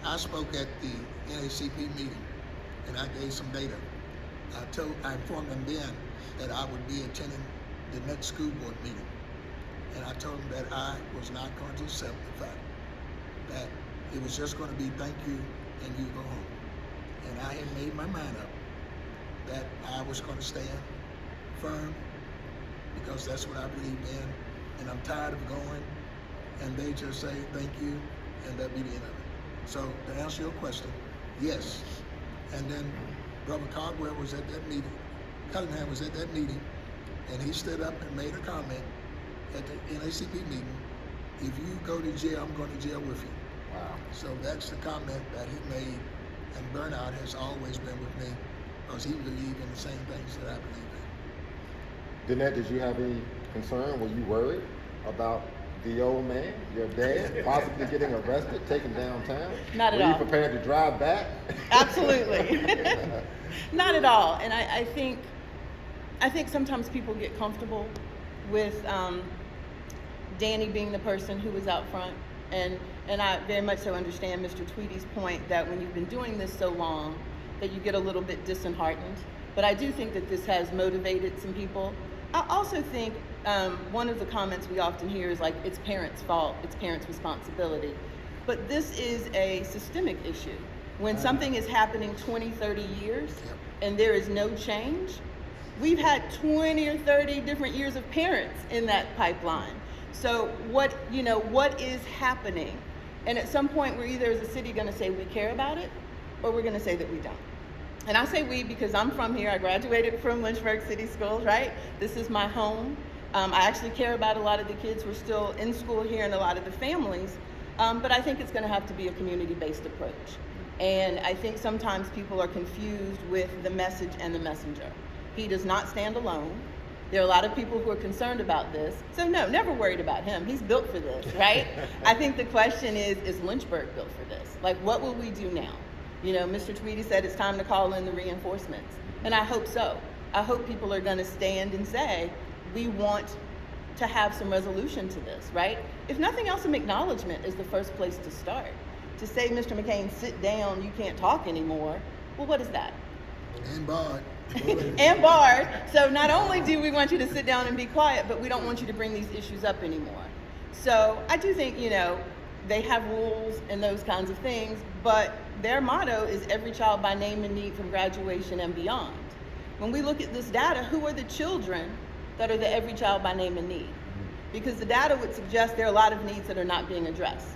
I spoke at the NACP meeting, and I gave some data. I informed them then that I would be attending the next school board meeting, and I told them that I was not going to accept the fact that it was just going to be thank you and you go home. And I had made my mind up that I was going to stand firm because that's what I believe in, and I'm tired of going and they just say thank you and that be the end of it. So to answer your question, yes. And then Brother Caldwell was at that meeting, Cunningham was at that meeting, and he stood up and made a comment at the NACP meeting, if you go to jail, I'm going to jail with you. Wow. So that's the comment that he made, and Burnout has always been with me because he believed in the same things that I believe in. Dannette, did you have any concern? Were you worried about the old man, your dad, possibly getting arrested, taken downtown? Not at all. Were you prepared to drive back? Absolutely. Not at all. And I think sometimes people get comfortable with Danny being the person who was out front. And I very much so understand Mr. Tweedy's point that when you've been doing this so long, that you get a little bit disheartened. But I do think that this has motivated some people. I also think one of the comments we often hear is like, it's parents' fault, it's parents' responsibility. But this is a systemic issue. When something is happening 20, 30 years and there is no change, we've had 20 or 30 different years of parents in that pipeline. So what is happening? And at some point, we're either as a city going to say we care about it, or we're going to say that we don't. And I say we because I'm from here. I graduated from Lynchburg City Schools, right? This is my home. I actually care about a lot of the kids who are still in school here and a lot of the families. But I think it's going to have to be a community-based approach. And I think sometimes people are confused with the message and the messenger. He does not stand alone. There are a lot of people who are concerned about this. So no, never worried about him. He's built for this, right? I think the question is Lynchburg built for this? Like, what will we do now? You know, Mr. Tweedy said it's time to call in the reinforcements. And I hope so. I hope people are going to stand and say, we want to have some resolution to this, right? If nothing else, some acknowledgement is the first place to start. To say, Mr. McCain, sit down, you can't talk anymore. Well, what is that? And barred. And barred. So not only do we want you to sit down and be quiet, but we don't want you to bring these issues up anymore. So I do think, they have rules and those kinds of things, but their motto is every child by name and need from graduation and beyond. When we look at this data, who are the children that are the every child by name and need? Because the data would suggest there are a lot of needs that are not being addressed.